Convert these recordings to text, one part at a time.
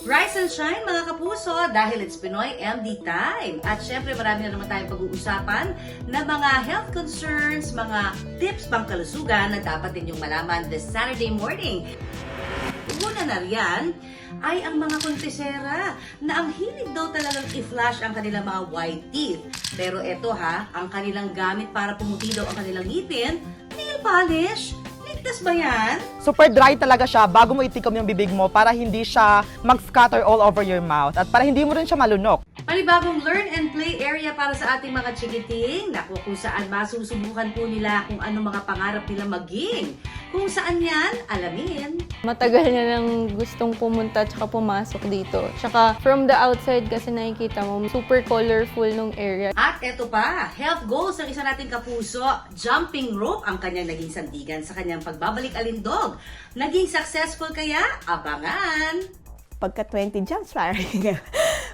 Rise and shine mga kapuso dahil it's Pinoy MD time. At syempre marami na naman tayong pag-uusapan na mga health concerns, mga tips pang kalusugan na dapat ninyong malaman this Saturday morning. Una na riyan ay ang mga kontesera na ang hilig daw talagang i-flash ang kanilang mga white teeth. Pero eto ang kanilang gamit para pumuti daw ang kanilang ngipin, nail polish. Ligtas ba yan? Super dry talaga siya bago mo itikom yung bibig mo para hindi siya mag-scatter all over your mouth at para hindi mo rin siya malunok. Panibagong learn and play area para sa ating mga chikiting. Naku, kung saan masusubukan po nila kung ano mga pangarap nila maging. Kung saan yan, alamin. Matagal na lang gustong pumunta tsaka pumasok dito. Tsaka from the outside kasi nakikita mo, super colorful nung area. At eto pa, health goals ng isa nating kapuso, jumping rope ang kanyang naging sandigan sa kanyang pagbabalik alindog. Naging successful kaya? Abangan! Pagka 20 jumps,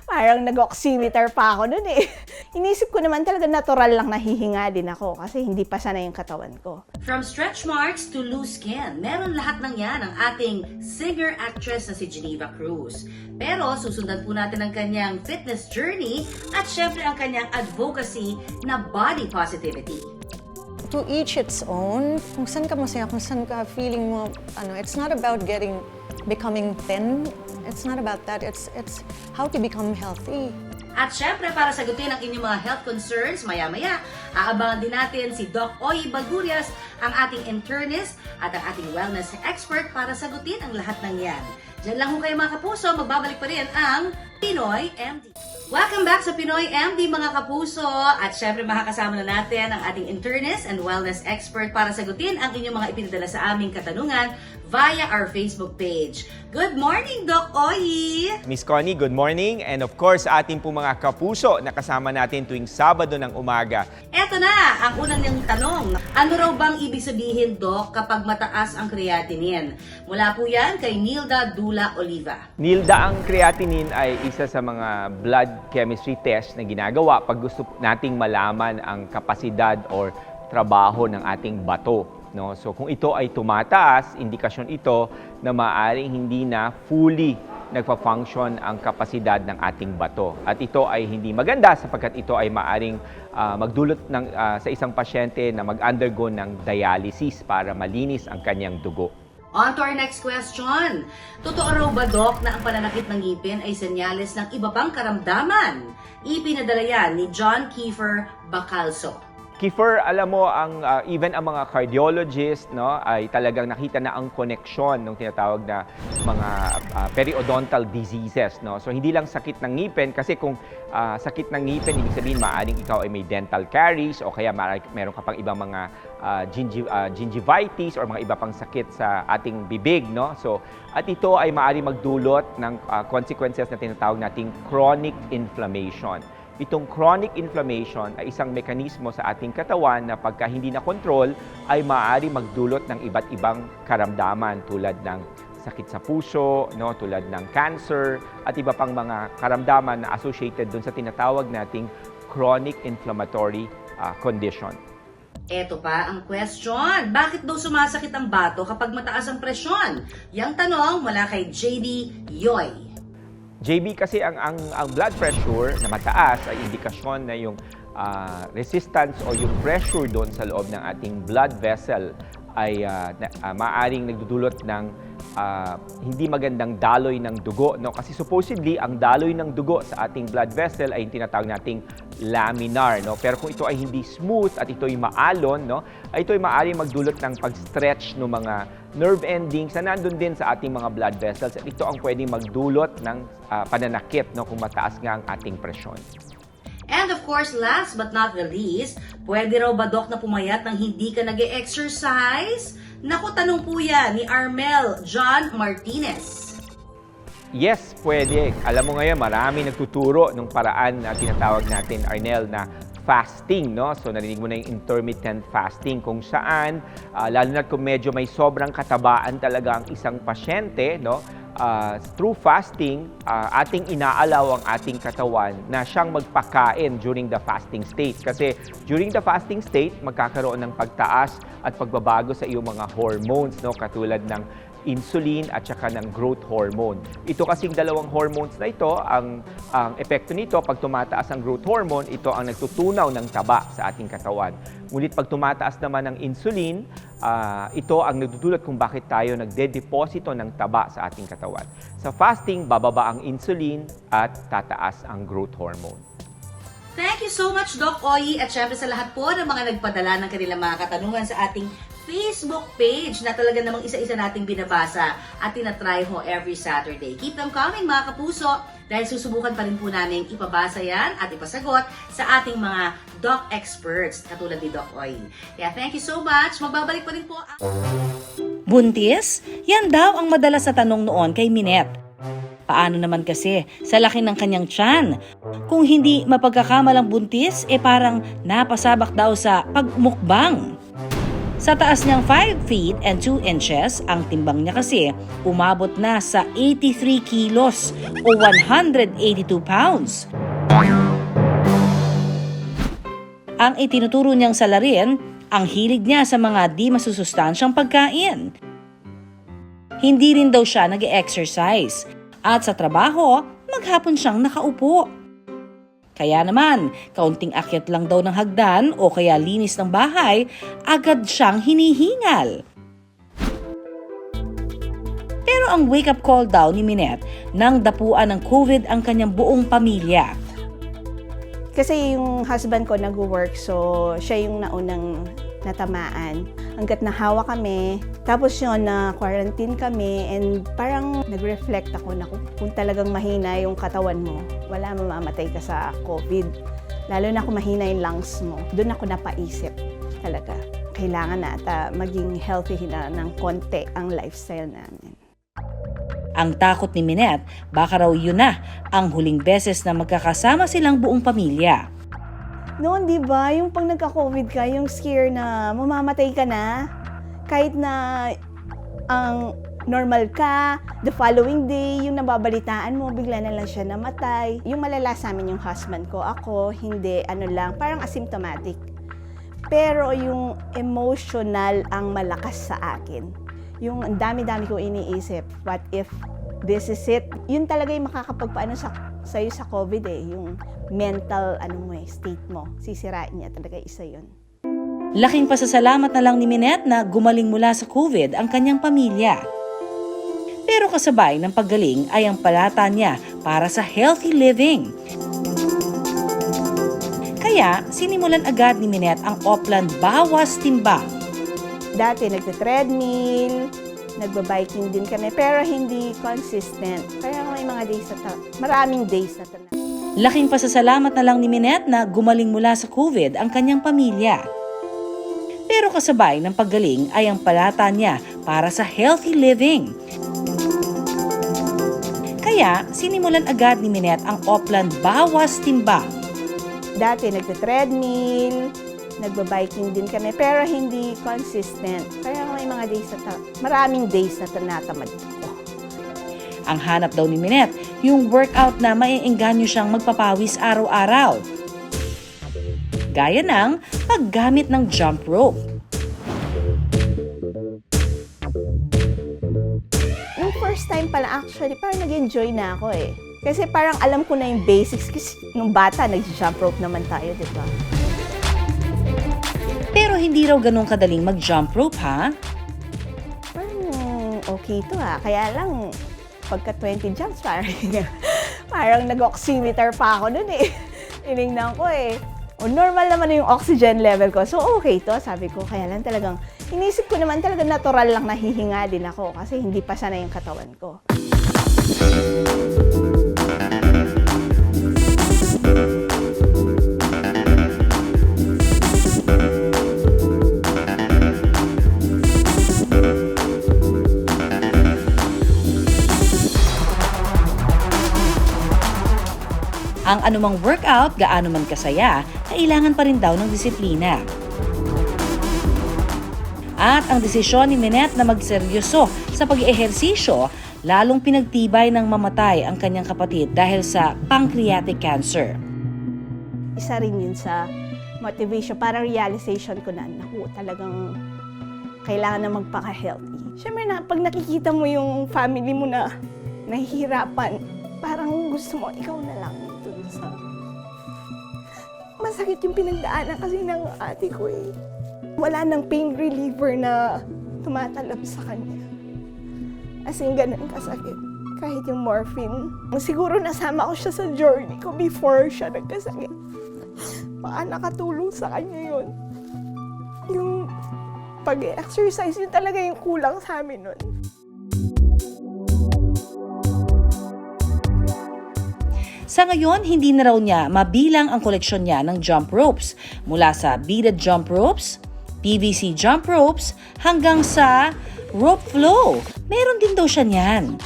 parang nag-oximeter pa ako nun eh. Inisip ko naman talaga natural lang nahihinga din ako kasi hindi pa sanay yung katawan ko. From stretch marks to loose skin, meron lahat ng yan ang ating singer-actress na si Geneva Cruz. Pero susundan po natin ang kanyang fitness journey at syempre ang kanyang advocacy na body positivity. To each its own. Kung saan ka masaya, kung saan ka feeling mo, it's not about becoming thin. It's not about that. It's how to become healthy. At syempre, para sagutin ang inyong mga health concerns, maya-maya, aabangan din natin si Doc Oy Bagurias, ang ating internist at ang ating wellness expert para sagutin ang lahat ng yan. Diyan lang ho kayo mga kapuso, magbabalik pa rin ang Pinoy MD. Welcome back sa Pinoy MD mga kapuso! At syempre makakasama na natin ang ating internist and wellness expert para sagutin ang inyong mga ipinadala sa aming katanungan via our Facebook page. Good morning, Doc Oy! Miss Connie, good morning. And of course, ating po mga kapuso na kasama natin tuwing Sabado ng umaga. Eto na, ang unang niyang tanong. Ano raw bang ibig sabihin, Doc, kapag mataas ang creatinine? Mula po yan kay Nilda Dula Oliva. Nilda, ang creatinine ay isa sa mga blood chemistry test na ginagawa pag gusto nating malaman ang kapasidad or trabaho ng ating bato. No? So kung ito ay tumataas, indikasyon ito na maaaring hindi na fully nagpa-function ang kapasidad ng ating bato. At ito ay hindi maganda sapagkat ito ay maaaring magdulot sa isang pasyente na mag-undergo ng dialysis para malinis ang kanyang dugo. On to our next question. Totoo raw ba, Doc, na ang pananakit ng ngipin ay senyales ng iba pang karamdaman? Ipinadala yan ni John Kiefer Bacalso. Kiefer, alam mo, even ang mga cardiologist ay talagang nakita na ang koneksyon ng tinatawag na mga periodontal diseases. So hindi lang sakit ng ngipin, kasi kung sakit ng ngipin, ibig sabihin maaaring ikaw ay may dental caries o kaya meron ka pang ibang mga gingivitis or mga iba pang sakit sa ating bibig. So, at ito ay maaaring magdulot ng consequences na tinatawag nating chronic inflammation. Itong chronic inflammation ay isang mekanismo sa ating katawan na pagka hindi na control ay maaari magdulot ng iba't ibang karamdaman tulad ng sakit sa puso, tulad ng cancer at iba pang mga karamdaman na associated dun sa tinatawag nating chronic inflammatory condition. Eto pa ang question. Bakit daw sumasakit ang bato kapag mataas ang presyon? Yang tanong mula kay JD Yoy. JB, kasi ang blood pressure na mataas ay indikasyon na yung resistance o yung pressure doon sa loob ng ating blood vessel ay maaaring nagdudulot ng hindi magandang daloy ng dugo. Kasi supposedly, ang daloy ng dugo sa ating blood vessel ay yung tinatawag nating laminar. Pero kung ito ay hindi smooth at ito ay maalon, ay ito ay maaaring magdulot ng pag-stretch ng mga nerve endings na nandun din sa ating mga blood vessels. At ito ang pwedeng magdulot ng pananakit kung mataas nga ang ating presyon. And of course, last but not the least, pwede raw ba, Doc, na pumayat nang hindi ka nag-e-exercise? Naku, tanong po yan ni Armel John Martinez. Yes, pwede. Alam mo ngayon, marami nagtuturo ng paraan na tinatawag natin, Arnel, na fasting. So narinig mo na yung intermittent fasting kung saan, lalo na kung medyo may sobrang katabaan talaga ang isang pasyente, through fasting, ating inaalaw ang ating katawan na siyang magpakain during the fasting state. Kasi during the fasting state, magkakaroon ng pagtaas at pagbabago sa iyong mga hormones, katulad ng insulin at saka ng growth hormone. Ito kasing dalawang hormones na ito, ang epekto nito, pag tumataas ang growth hormone, ito ang nagtutunaw ng taba sa ating katawan. Ngunit pag tumataas naman ang insulin, ito ang nagdudulot kung bakit tayo nagdedeposito ng taba sa ating katawan. Sa fasting, bababa ang insulin at tataas ang growth hormone. Thank you so much, Doc Oyi, at syempre sa lahat po ng mga nagpadala ng kanilang mga katanungan sa ating Facebook page na talaga namang isa-isa nating binabasa at tinatry ho every Saturday. Keep them coming, mga kapuso, dahil susubukan pa rin po namin ipabasa yan at ipasagot sa ating mga doc experts katulad ni Doc Oyi. Kaya thank you so much. Magbabalik pa rin po ang... Buntis? Yan daw ang madalas na tanong noon kay Minette. Paano naman kasi sa laki ng kanyang tiyan? Kung hindi mapagkakamalang buntis, parang napasabak daw sa pagmukbang. Sa taas niyang 5 feet and 2 inches, ang timbang niya kasi umabot na sa 83 kilos o 182 pounds. Ang itinuturo niyang salarin, ang hilig niya sa mga di masusustansyang pagkain. Hindi rin daw siya nag-exercise at sa trabaho, maghapon siyang nakaupo. Kaya naman, kaunting akyat lang daw ng hagdan o kaya linis ng bahay, agad siyang hinihingal. Pero ang wake-up call daw ni Minette nang dapuan ng COVID ang kanyang buong pamilya. Kasi yung husband ko nag-work, so siya yung naunang natamaan. Hanggat nahawa kami, tapos yun, na-quarantine kami, and parang nag-reflect ako na kung talagang mahina yung katawan mo, wala mamamatay ka sa COVID. Lalo na kung mahina yung lungs mo, doon ako napaisip talaga. Kailangan na maging healthy na ng konti ang lifestyle namin. Ang takot ni Minette, baka raw yun na ang huling beses na magkakasama silang buong pamilya. Noon, di ba, yung pag nagka-COVID ka, yung scare na mamamatay ka na, kahit na ang normal ka, the following day, yung nababalitaan mo, bigla na lang siya namatay. Yung malala sa amin yung husband ko, ako, hindi, parang asymptomatic. Pero yung emotional ang malakas sa akin. Yung ang dami-dami ko iniisip, what if this is it? Yun talaga yung makakapagpaano sa'yo sa COVID yung mental state mo. Sisirain niya talaga, isa yun. Laking pasasalamat na lang ni Minette na gumaling mula sa COVID ang kanyang pamilya. Pero kasabay ng paggaling ay ang palata niya para sa healthy living. Kaya sinimulan agad ni Minette ang Oplan Bawas Timbang. Dati nagte-treadmill, nagba-biking din kami, pero hindi consistent. Kaya may mga days maraming days na Laking pasasalamat na lang ni Minette na gumaling mula sa COVID ang kanyang pamilya. Pero kasabay ng paggaling ay ang palata niya para sa healthy living. Kaya sinimulan agad ni Minette ang Oplan Bawas Timbang. Dati nagte-treadmill, nagba-biking din kami, pero hindi consistent. Kaya may mga days maraming days na tinatamad ko. Ang hanap daw ni Minette, yung workout na maiengganyo siyang magpapawis araw-araw. Gaya ng paggamit ng jump rope. Yung first time pala, actually, parang nag-enjoy na ako Kasi parang alam ko na yung basics. Kasi nung bata, nag-jump rope naman tayo, di ba? Pero hindi raw ganun kadaling mag-jump rope, ha? Parang okay to Kaya lang, pagka 20 jumps, parang nag-oximeter pa ako nun Tinignan ko O normal naman na yung oxygen level ko. So okay to, sabi ko. Kaya lang talagang, inisip ko naman talaga natural lang nahihinga din ako kasi hindi pa sanay yung katawan ko. Ang anumang workout, gaano man kasaya, kailangan pa rin daw ng disiplina. At ang desisyon ni Minette na magseryoso sa pag-ehersisyo, lalong pinagtibay ng mamatay ang kanyang kapatid dahil sa pancreatic cancer. Isa rin yun sa motivation, parang realization ko na, naku, talagang kailangan na magpaka-healthy. Siyempre na, pag nakikita mo yung family mo na nahihirapan, parang gusto mo, ikaw na lang dun sa... Masakit yung pinagdaanan kasi ng ate ko eh. Wala nang pain reliever na tumatalab sa kanya. As in, ganun kasakit. Kahit yung morphine. Siguro nasama ko siya sa journey ko before siya nagkasakit. Baka nakatulong sa kanya yun. Yung pag-exercise, yun talaga yung kulang sa amin nun. Sa ngayon, hindi na raw niya mabilang ang koleksyon niya ng jump ropes. Mula sa beaded jump ropes, PVC jump ropes, hanggang sa rope flow. Meron din daw siya niyan.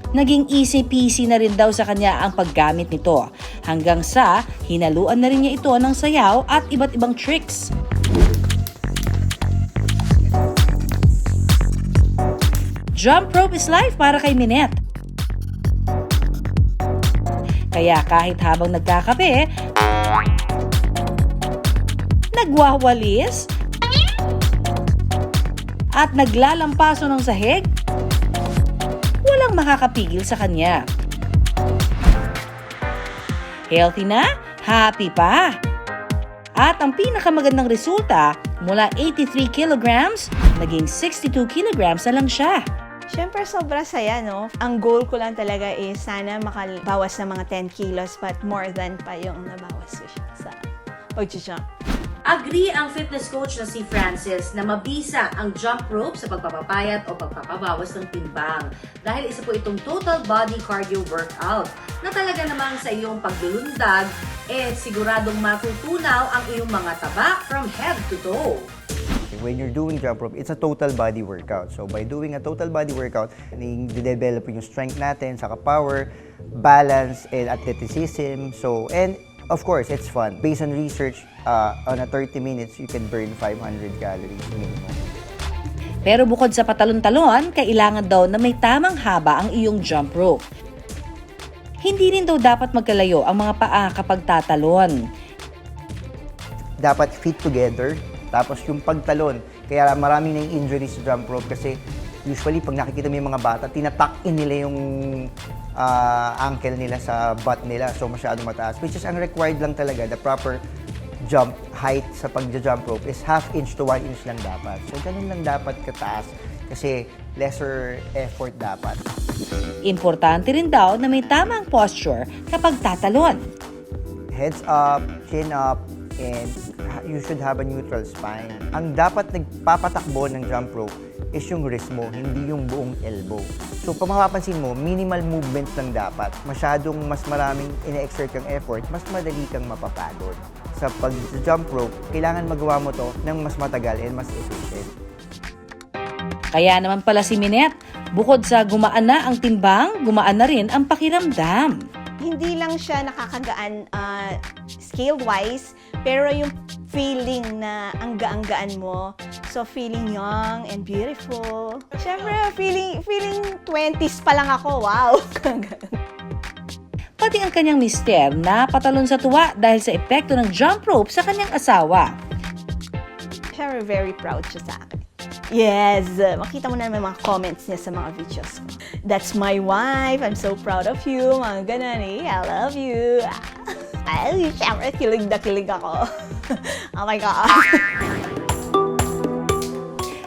Naging easy peasy na rin daw sa kanya ang paggamit nito. Hanggang sa hinaluan na rin niya ito ng sayaw at iba't ibang tricks. Jump rope is life para kay Minette. Kaya kahit habang nagkakape, nagwawalis, at naglalampaso ng sahig, walang makakapigil sa kanya. Healthy na, happy pa. At ang pinakamagandang resulta, mula 83 kilograms, naging 62 kilograms na lang siya. Siyempre, sobra saya, no? Ang goal ko lang talaga is sana makabawas ng mga 10 kilos but more than pa yung nabawas ko siya sa pag-jump. Agree ang fitness coach na si Francis na mabisa ang jump rope sa pagpapapayat o pagpapabawas ng timbang dahil isa po itong total body cardio workout na talaga namang sa iyong paglulundag siguradong matutunaw ang iyong mga taba from head to toe. When you're doing jump rope, it's a total body workout. So by doing a total body workout, i-develop yung strength natin, saka power, balance, and athleticism. So, and of course, it's fun. Based on research, on a 30 minutes, you can burn 500 calories minimum. Pero bukod sa patalon-talon, kailangan daw na may tamang haba ang iyong jump rope. Hindi rin daw dapat magkalayo ang mga paa kapag tatalon. Dapat fit together. Tapos yung pagtalon, kaya maraming na-injuries sa jump rope kasi usually pag nakikita mo yung mga bata, tinatak in nila yung ankle nila sa butt nila. So masyado mataas. Which is ang required lang talaga, the proper jump height sa pagja-jump rope is half inch to 1 inch lang dapat. So ganun lang dapat kataas kasi lesser effort dapat. Importante rin daw na may tamang posture kapag tatalon. Heads up, chin up, and you should have a neutral spine. Ang dapat nagpapatakbo ng jump rope is yung wrist mo, hindi yung buong elbow. So, kung mapapansin mo, minimal movements lang dapat. Masyadong mas maraming ine-exert kang effort, mas madali kang mapapagod. Sa pag-jump rope, kailangan magawa mo to ng mas matagal and mas efficient. Kaya naman pala si Minette, bukod sa gumaan na ang timbang, gumaan na rin ang pakiramdam. Hindi lang siya nakakagaan scale-wise, pero yung feeling na ang gaan-gaan mo. So, feeling young and beautiful. Siyempre, feeling 20s pa lang ako. Wow! Pati ang kanyang mister na patalon sa tuwa dahil sa epekto ng jump rope sa kanyang asawa. Siyempre, very proud siya sa akin. Yes! Makita mo na naman mga comments niya sa mga videos ko. That's my wife. I'm so proud of you. Mga ganun eh. I love you. Ay, siyempre, kilig na kilig ako. Oh my God.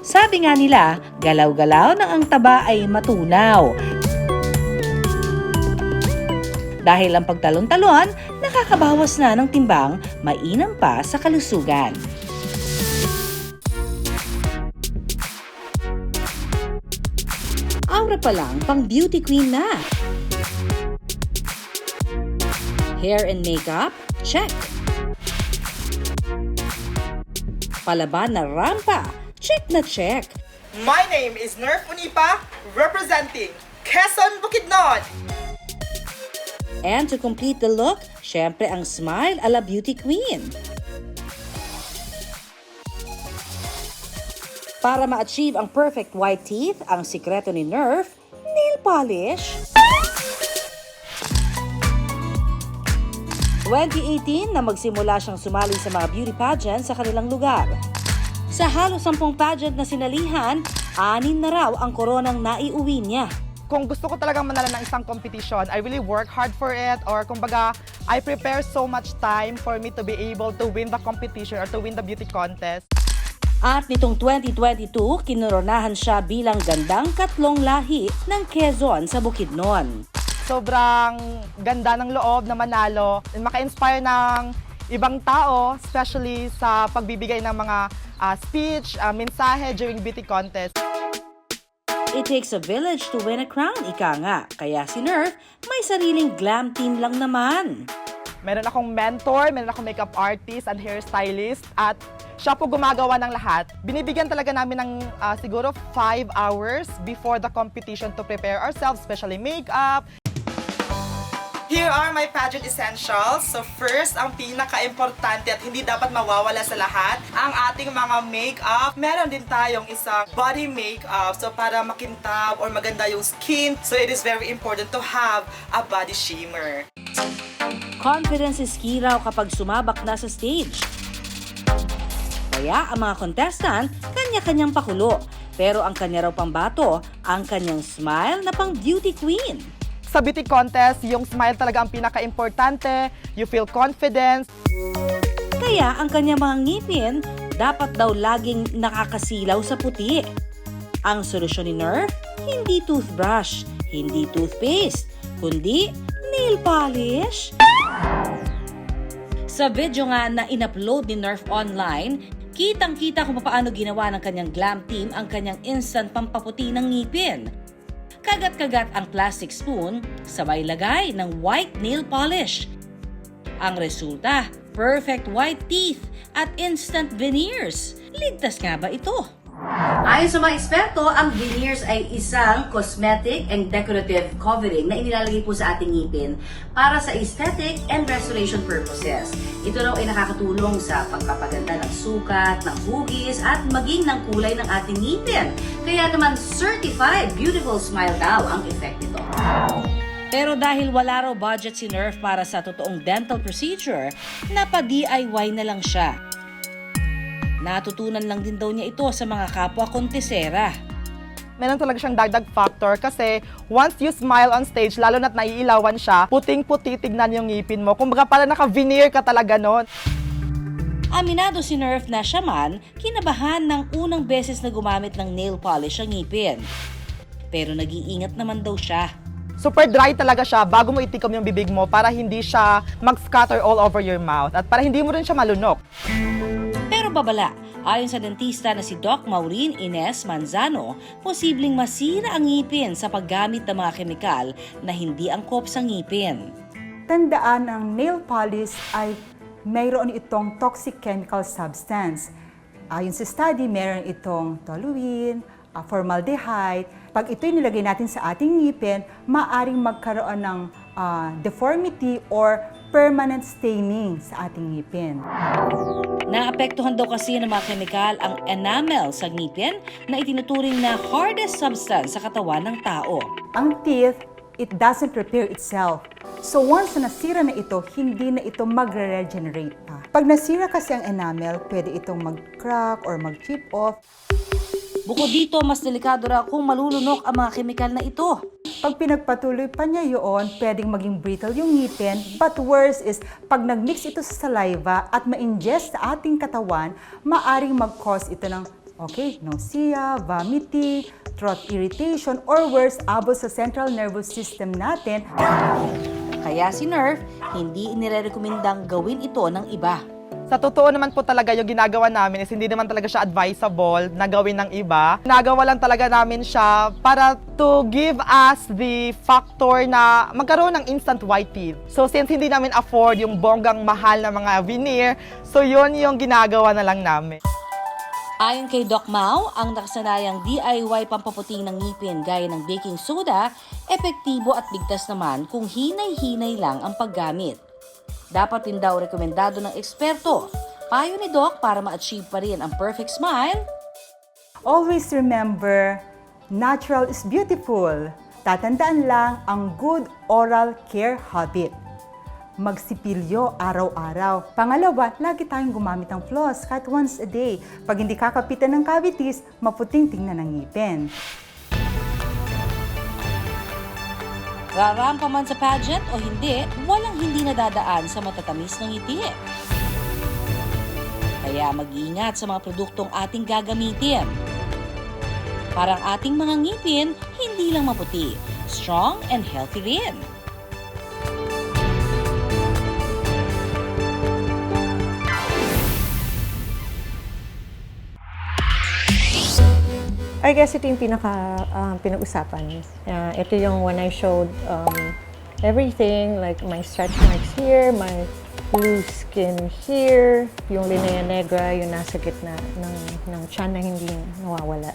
Sabi nga nila, galaw-galaw ng ang taba ay matunaw. Dahil ang pagtalon-talon, nakakabawas na ng timbang, mainam pa sa kalusugan. Aura pa lang, pang beauty queen na. Hair and makeup? Check. Palaban na rampa? Check na check. My name is Nerf Unipa, representing Quezon Bukidnon. And to complete the look, syempre ang smile ala beauty queen. Para ma-achieve ang perfect white teeth, ang sikreto ni Nerf, nail polish. 2018 na magsimula siyang sumali sa mga beauty pageant sa kanilang lugar. Sa halos 10 pageant na sinalihan, 6 na raw ang koronang naiuwi niya. Kung gusto ko talagang manalo ng isang competition, I really work hard for it, or kumbaga, I prepare so much time for me to be able to win the competition or to win the beauty contest. At nitong 2022, kinoronahan siya bilang gandang katlong lahi ng Quezon sa Bukidnon. Sobrang ganda ng loob na manalo, maka-inspire ng ibang tao, especially sa pagbibigay ng mga speech, mensahe during beauty contest. It takes a village to win a crown, ika nga. Kaya si Nerf may sariling glam team lang naman. Meron akong mentor, meron akong makeup artist and hairstylist, at siya po gumagawa ng lahat. Binibigyan talaga namin ng siguro 5 hours before the competition to prepare ourselves, especially makeup. Here are my pageant essentials. So first, ang pinaka-importante at hindi dapat mawawala sa lahat, ang ating mga makeup. Meron din tayong isang body makeup, so para makintab or maganda yung skin. So it is very important to have a body shimmer. Confidence is key raw kapag sumabak na sa stage. Kaya ang mga contestant, kanya-kanyang pakulo. Pero ang kanya raw pambato, ang kanyang smile na pang beauty queen. Sa beauty contest, yung smile talaga ang pinaka-importante. You feel confidence. Kaya ang kanyang mga ngipin, dapat daw laging nakakasilaw sa puti. Ang solusyon ni Nerf, hindi toothbrush, hindi toothpaste, kundi nail polish. Sa video nga na in-upload ni Nerf online, kitang-kita kung paano ginawa ng kanyang glam team ang kanyang instant pampaputi ng ngipin. Kagat-kagat ang plastic spoon, sabay lagay ng white nail polish. Ang resulta, perfect white teeth at instant veneers. Ligtas nga ba ito? Ayon sa mga eksperto, ang veneers ay isang cosmetic and decorative covering na inilalagay po sa ating ngipin para sa aesthetic and restoration purposes. Ito raw ay nakakatulong sa pagpapaganda ng sukat, ng hugis, at maging ng kulay ng ating ngipin. Kaya naman certified beautiful smile daw ang effect nito. Pero dahil wala raw budget si Nerf para sa totoong dental procedure, napa-DIY na lang siya. Natutunan lang din daw niya ito sa mga kapwa kontesera. Meron talaga siyang dagdag factor kasi once you smile on stage, lalo na't naiilawan siya, puting-puti tignan yung ngipin mo. Kumbaga parang naka-veneer ka talaga nun. Aminado si Nerf na siya man, kinabahan ng unang beses na gumamit ng nail polish ang ngipin. Pero nag-iingat naman daw siya. Super dry talaga siya bago mo itikom yung bibig mo para hindi siya mag-scatter all over your mouth at para hindi mo rin siya malunok. Pero babala, ayon sa dentista na si Doc Maureen Ines Manzano, posibleng masira ang ngipin sa paggamit ng mga kemikal na hindi angkop sa ngipin. Tandaan ang nail polish ay mayroon itong toxic chemical substance. Ayon sa study, mayroon itong toluene, formaldehyde. Pag ito'y nilagay natin sa ating ngipin, maaring magkaroon ng deformity or permanent staining sa ating ngipin. Naapektuhan daw kasi ng mga kemikal ang enamel sa ngipin na itinuturing na hardest substance sa katawan ng tao. Ang teeth, it doesn't repair itself. So once na nasira na ito, hindi na ito magre-regenerate pa. Pag nasira kasi ang enamel, pwede itong mag-crack or mag-chip off. Bukod dito, mas delikado raw kung malulunok ang mga kemikal na ito. Pag pinagpatuloy pa niya yun, pwedeng maging brittle yung ngipin. But worse is, pag nag-mix ito sa saliva at ma-ingest sa ating katawan, maaring mag-cause ito ng nausea, vomiting, throat irritation, or worse, abot sa central nervous system natin. Kaya si Nerf, hindi inirekomendang gawin ito ng iba. Sa totoo naman po talaga yung ginagawa namin is hindi naman talaga siya advisable na gawin ng iba. Ginagawa lang talaga namin siya para to give us the factor na magkaroon ng instant white teeth. So since hindi namin afford yung bonggang mahal na mga veneer, so yun yung ginagawa na lang namin. Ayon kay Doc Mau, ang nakasanayang DIY pampaputing ng ngipin gaya ng baking soda, epektibo at ligtas naman kung hinay-hinay lang ang paggamit. Dapat din daw rekomendado ng eksperto. Payo ni Doc para ma-achieve pa rin ang perfect smile. Always remember, natural is beautiful. Tatandaan lang ang good oral care habit. magsipilyo araw-araw. Pangalawa, lagi tayong gumamit ng floss kahit once a day. Pag hindi kakapitan ng cavities, maputing tingnan ng ngipin. Rarampa man sa pageant o hindi, walang hindi nadadaan sa matatamis ng ngiti. Kaya mag-iingat sa mga produktong ating gagamitin. Para ang ating mga ngipin, hindi lang maputi, strong and healthy rin. I guess ito yung pinag-usapan. Ito yung when I showed everything, like my stretch marks here, my loose skin here, yung linea negra, yung nasa gitna ng tiyan na hindi nawawala.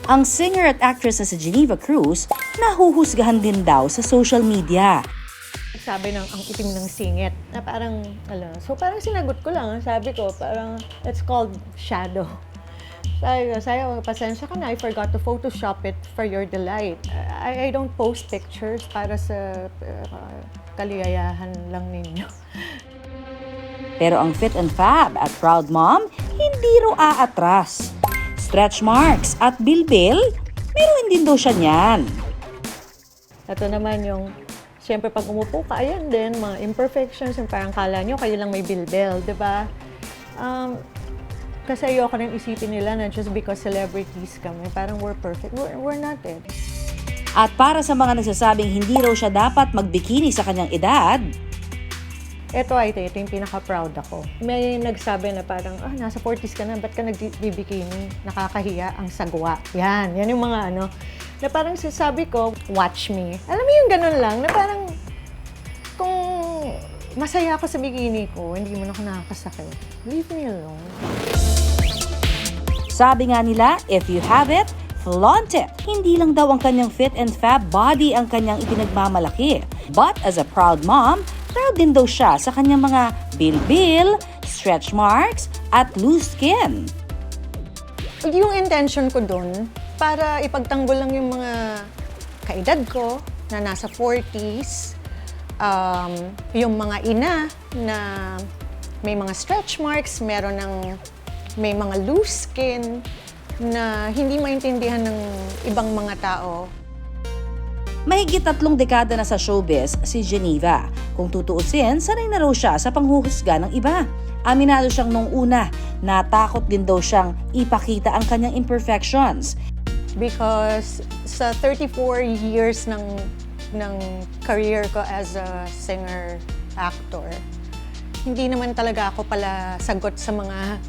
Ang singer at actress na si Geneva Cruz, nahuhusgahan din daw sa social media. Sabi ng ang itim ng singit na parang, so parang sinagot ko lang, sabi ko, parang it's called shadow. Sabi ko, pasensya ka na, I forgot to Photoshop it for your delight. I don't post pictures para sa kaligayahan lang ninyo. Pero ang fit and fab at proud mom, hindi raw aatras. Stretch marks at bilbil, meron din daw siya niyan. Ito naman yung, siyempre pag umupo ka, ayan din, mga imperfections, yung parang kala nyo, kayo lang may bilbil, di ba? Kasi ayoko rin isipin nila na just because celebrities kami, parang we're perfect. We're not it. At para sa mga nagsasabing hindi raw siya dapat magbikini sa kanyang edad, Ito yung pinaka-proud ako. May nagsabi na parang, nasa 40s ka na, ba't ka nagbibikini? Nakakahiya, ang sagwa. Yan yung mga na parang sasabi ko, watch me. Alam mo yung ganun lang, na parang, kung masaya ako sa bikini ko, hindi mo na ako nakakasakit. Leave me alone. sabi nga nila, if you have it, flaunt it. Hindi lang daw ang kanyang fit and fab body ang kanyang ipinagmamalaki. But as a proud mom, proud din daw siya sa kanyang mga bilbil, stretch marks, at loose skin. Yung intention ko dun, para ipagtanggol lang yung mga kaedad ko na nasa 40s, yung mga ina na may mga stretch marks, may mga loose skin na hindi maintindihan ng ibang mga tao. Mahigit 3 dekada na sa showbiz si Geneva. Kung tutuusin, sanay na raw siya sa panghuhusga ng iba. Aminado siyang nung una, natakot din daw siyang ipakita ang kanyang imperfections. Because sa 34 years ng career ko as a singer-actor, hindi naman talaga ako pala sagot sa mga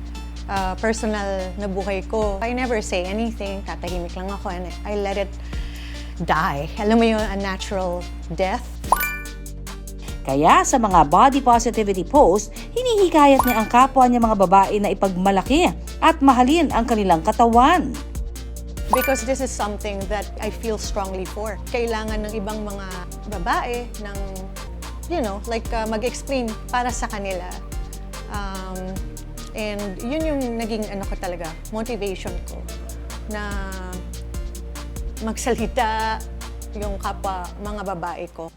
personal na buhay ko. I never say anything, tatahimik lang ako and I let it die. Alam mo yun, a natural death. Kaya sa mga body positivity post, hinihikayat niya ang kapwa niya mga babae na ipagmalaki at mahalin ang kanilang katawan. Because this is something that I feel strongly for. Kailangan ng ibang mga babae ng, mag-explain para sa kanila. And yun yung naging ko talaga, motivation ko na magsalita yung kapwa mga babae ko.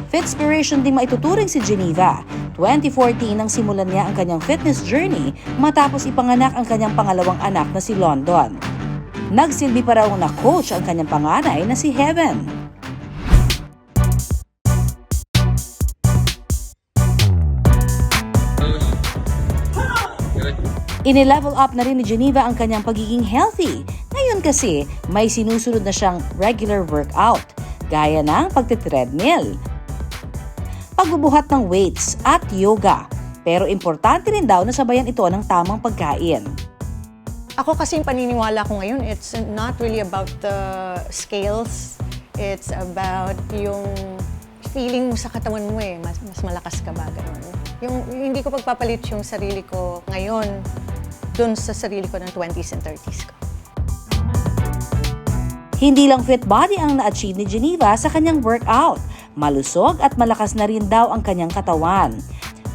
Fitspiration ding maituturing si Geneva. 2014 nang simulan niya ang kanyang fitness journey matapos ipanganak ang kanyang pangalawang anak na si London. Nagsilbi pa raw na coach ang kanyang panganay na si Heaven. Ine-level up na rin ni Geneva ang kanyang pagiging healthy. Ngayon kasi, may sinusunod na siyang regular workout, gaya ng pagtitreadmill, pagbubuhat ng weights at yoga. Pero importante rin daw na sabayan ito ng tamang pagkain. Ako kasi yung paniniwala ko ngayon, it's not really about the scales. It's about yung feeling mo sa katawan mo mas malakas ka ba, ganun. Yung hindi ko pagpapalit yung sarili ko ngayon dun sa sarili ko ng 20s and 30s ko. Hindi lang fit body ang na-achieve ni Geneva sa kanyang workout. Malusog at malakas na rin daw ang kanyang katawan.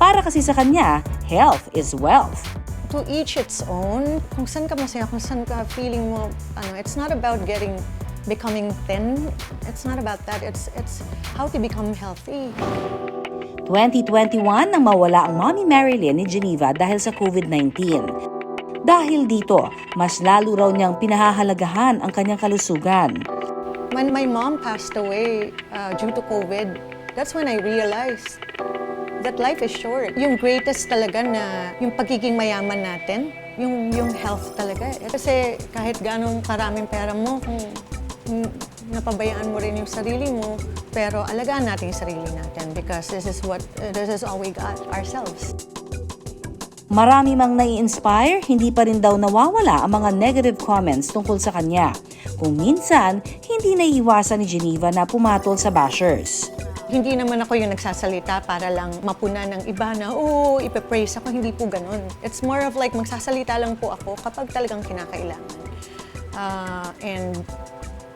Para kasi sa kanya, health is wealth. To each its own. Kung saan ka masaya, kung saan ka feeling mo, it's not about becoming thin. It's not about that. It's how to become healthy. 2021 nang mawala ang Mommy Marilyn ni Geneva dahil sa COVID-19. Dahil dito, mas lalo raw niyang pinahahalagahan ang kanyang kalusugan. When my mom passed away due to COVID, that's when I realized that life is short. Yung greatest talaga na yung pagiging mayaman natin, yung health talaga. Kasi kahit ganong karaming pera mo, kung napabayaan mo rin yung sarili mo, pero alagaan natin yung sarili natin because this is all we got, ourselves. Marami mang nai-inspire, hindi pa rin daw nawawala ang mga negative comments tungkol sa kanya. Kung minsan, hindi naiiwasan ni Geneva na pumatol sa bashers. Hindi naman ako yung nagsasalita para lang mapuna ng iba na, ipe-praise ako. Hindi po ganun. It's more of like, magsasalita lang po ako kapag talagang kinakailangan.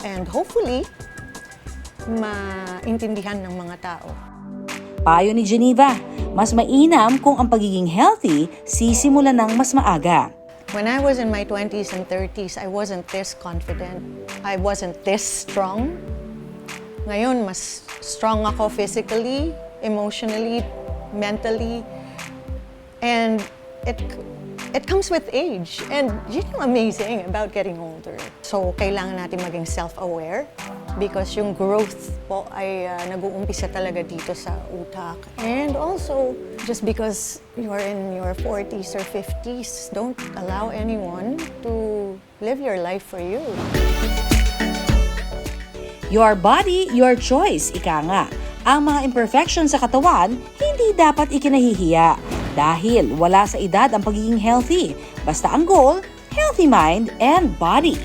And hopefully, maintindihan ng mga tao. Payo ni Geneva, mas mainam kung ang pagiging healthy sisimulan ng mas maaga. When I was in my 20s and 30s, I wasn't this confident. I wasn't this strong. Ngayon, mas strong ako physically, emotionally, mentally. And it comes with age. And yun yung amazing about getting older. So, kailangan natin maging self-aware because yung growth po ay nag-uumpisa talaga dito sa utak. And also, just because you're in your 40s or 50s, don't allow anyone to live your life for you. Your body, your choice, ika nga. Ang mga imperfections sa katawan, hindi dapat ikinahihiya. Dahil wala sa edad ang pagiging healthy. Basta ang goal, healthy mind and body.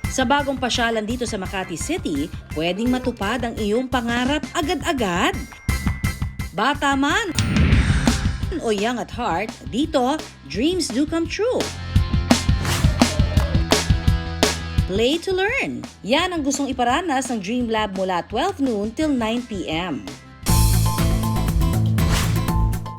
Sa bagong pasyalan dito sa Makati City, pwedeng matupad ang iyong pangarap agad-agad. Bata man o young at heart, dito, dreams do come true. Play to learn. Yan ang gustong iparanas ng Dream Lab mula 12 noon till 9 p.m.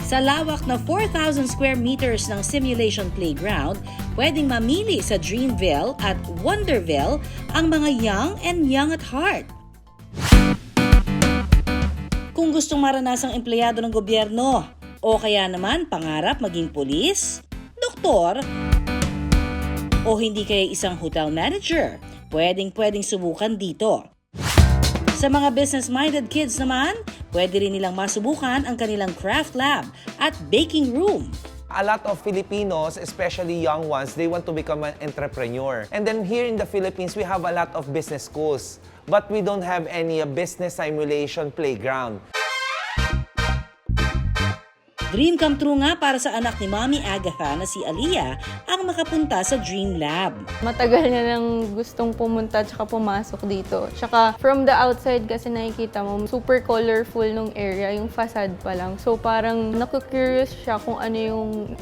Sa lawak na 4,000 square meters ng simulation playground, pwedeng mamili sa Dreamville at Wonderville ang mga young and young at heart. Kung gustong maranasang empleyado ng gobyerno o kaya naman pangarap maging pulis, doktor, o hindi kaya isang hotel manager, pwedeng subukan dito. Sa mga business-minded kids naman, pwede rin nilang masubukan ang kanilang craft lab at baking room. A lot of Filipinos, especially young ones, they want to become an entrepreneur. And then here in the Philippines, we have a lot of business schools, but we don't have any business simulation playground. Dream come true nga para sa anak ni Mami Agatha na si Aliyah ang makapunta sa Dream Lab. Matagal niya nang gustong pumunta at pumasok dito. Tsaka from the outside kasi nakikita mo, super colorful nung area, yung facade pa lang. So parang naku-curious siya kung ano yung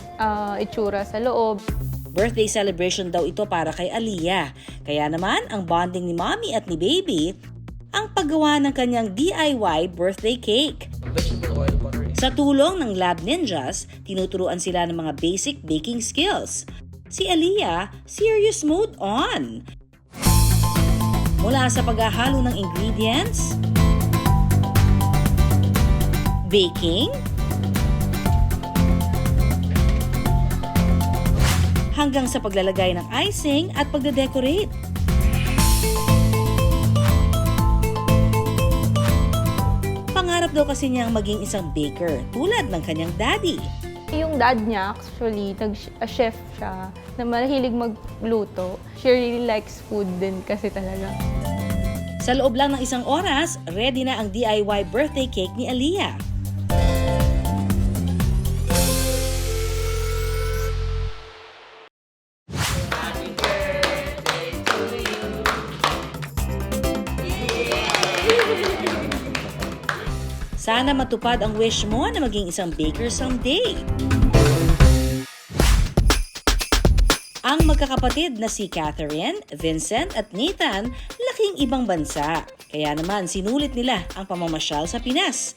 itsura sa loob. Birthday celebration daw ito para kay Aliyah. Kaya naman, ang bonding ni Mami at ni Baby, ang paggawa ng kanyang DIY birthday cake. Sa tulong ng Lab Ninjas, tinuturuan sila ng mga basic baking skills. Si Aliyah, serious mode on. Mula sa paghahalo ng ingredients, baking, hanggang sa paglalagay ng icing at pagde-decorate. Pangarap daw kasi niyang maging isang baker tulad ng kanyang daddy. Yung dad niya actually, chef siya na mahilig magluto. She really likes food din kasi talaga. Sa loob lang ng isang oras, ready na ang DIY birthday cake ni Aliyah. Sana matupad ang wish mo na maging isang baker someday. Ang magkakapatid na si Catherine, Vincent at Nathan, laking ibang bansa. Kaya naman sinulit nila ang pamamasyal sa Pinas.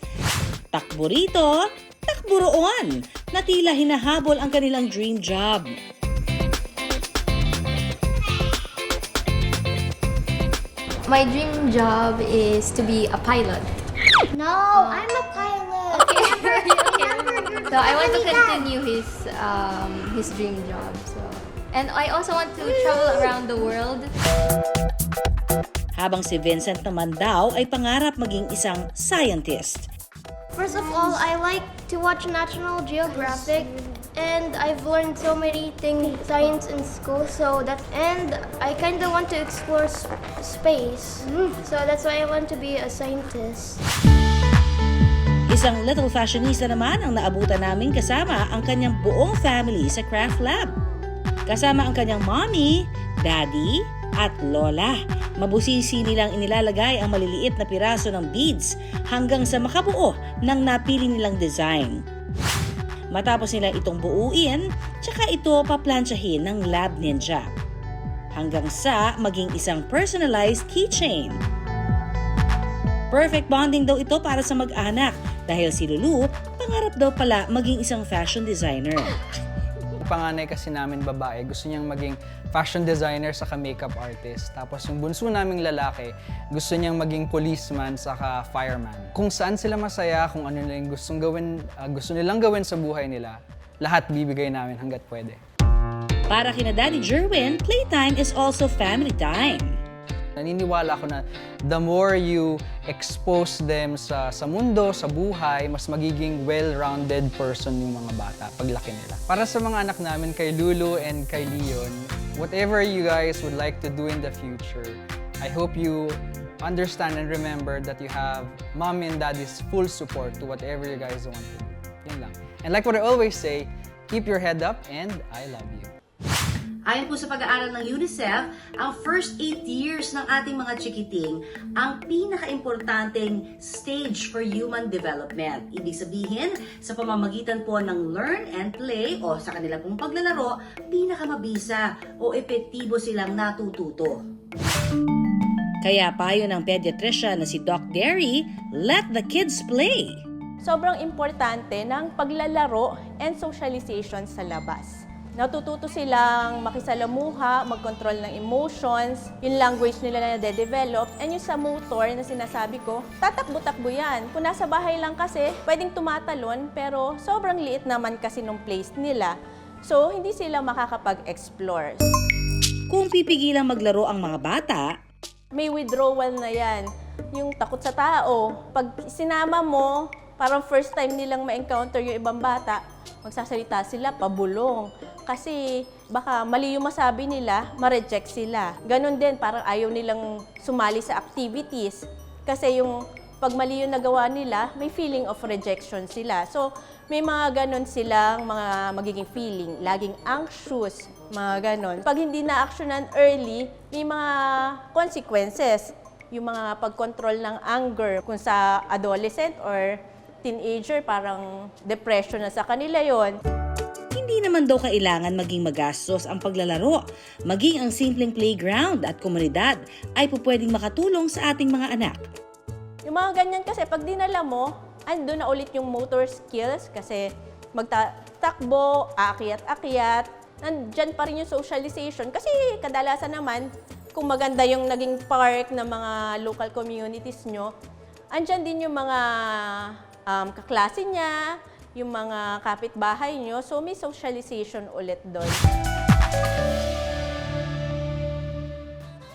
Takbo rito, takbo roon na tila hinahabol ang kanilang dream job. My dream job is to be a pilot. No, I'm a pilot. Okay. So I want to continue his dream job. So, and I also want to travel around the world. Habang si Vincent naman daw ay pangarap maging isang scientist. First of all, I like to watch National Geographic, and I've learned so many things, science in school. And I kind of want to explore space. So that's why I want to be a scientist. Isang little fashionista naman ang naabutan namin kasama ang kanyang buong family sa craft lab. Kasama ang kanyang mommy, daddy, at lola. Mabusisi nilang inilalagay ang maliliit na piraso ng beads hanggang sa makabuo ng napili nilang design. Matapos nila itong buuin, tsaka ito paplansyahin ng Lab Ninja. Hanggang sa maging isang personalized keychain. Perfect bonding daw ito para sa mag-anak dahil si Lulu, pangarap daw pala maging isang fashion designer. Panganay kasi namin babae, gusto niyang maging fashion designer saka makeup artist. Tapos yung bunso naming lalaki, gusto niyang maging policeman saka fireman. Kung saan sila masaya, kung ano nilang gusto nilang gawin sa buhay nila, lahat bibigay namin hanggat pwede. Para kina Daddy Jerwin, playtime is also family time. Naniniwala ako na the more you expose them sa mundo, sa buhay, mas magiging well-rounded person yung mga bata paglaki nila. Para sa mga anak namin, kay Lulu and kay Leon, whatever you guys would like to do in the future, I hope you understand and remember that you have mom and daddy's full support to whatever you guys want to do. Yun lang. And like what I always say, keep your head up and I love you. Ayon po sa pag-aaral ng UNICEF, ang first 8 years ng ating mga chikiting ang pinaka-importanteng stage for human development. Ibig sabihin, sa pamamagitan po ng learn and play o sa kanila pong paglalaro, pinakamabisa o epektibo silang natututo. Kaya payo ng pediatrician na si Doc Derry, let the kids play. Sobrang importante ng paglalaro and socialization sa labas. Natututo silang makisalamuha, mag-control ng emotions, yung language nila na nade-develop, and yung sa motor na sinasabi ko, tatakbo-takbo yan. Kung nasa bahay lang kasi, pwedeng tumatalon, pero sobrang liit naman kasi nung place nila. So, hindi sila makakapag-explore. Kung pipigilang maglaro ang mga bata, may withdrawal na yan. Yung takot sa tao. Pag sinama mo, parang first time nilang ma-encounter yung ibang bata, magsasalita sila, pabulong. Kasi baka mali yung masabi nila, ma-reject sila. Ganon din, parang ayaw nilang sumali sa activities. Kasi yung pag mali yung nagawa nila, may feeling of rejection sila. So, may mga ganon silang mga magiging feeling. Laging anxious, mga ganon. Pag hindi na-actionan early, may mga consequences. Yung mga pag-control ng anger, kung sa adolescent or teenager, parang depression na sa kanila yon. Hindi naman daw kailangan maging magastos ang paglalaro. Maging ang simpleng playground at komunidad ay pupwedeng makatulong sa ating mga anak. Yung mga ganyan kasi, pag dinala mo, ando na ulit yung motor skills kasi magtatakbo, aakyat-akyat, nandyan pa rin yung socialization. Kasi kadalasan naman, kung maganda yung naging park ng mga local communities nyo, andyan din yung mga kaklase niya, yung mga kapitbahay nyo. So, may socialization ulit doon.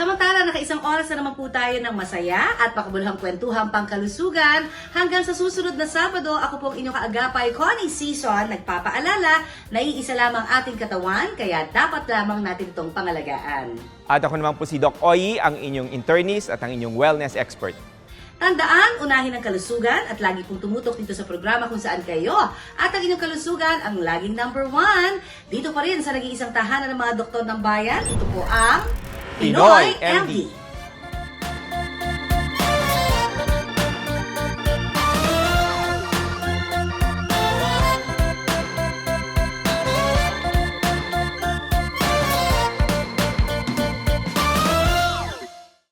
Samantala, nakaisang oras na naman po tayo ng masaya at pakabuluhang kwentuhang pangkalusugan. Hanggang sa susunod na Sabado, ako pong inyong kaagapay, Connie Season, nagpapaalala na iisa lamang ating katawan, kaya dapat lamang natin itong pangalagaan. At ako naman po si Doc Oy, ang inyong internist at ang inyong wellness expert. Tandaan, unahin ang kalusugan at lagi pong tumutok dito sa programa kung saan kayo. At ang inyong kalusugan ang laging number 1. Dito pa rin sa nag-iisang tahanan ng mga doktor ng bayan, ito po ang Pinoy MD.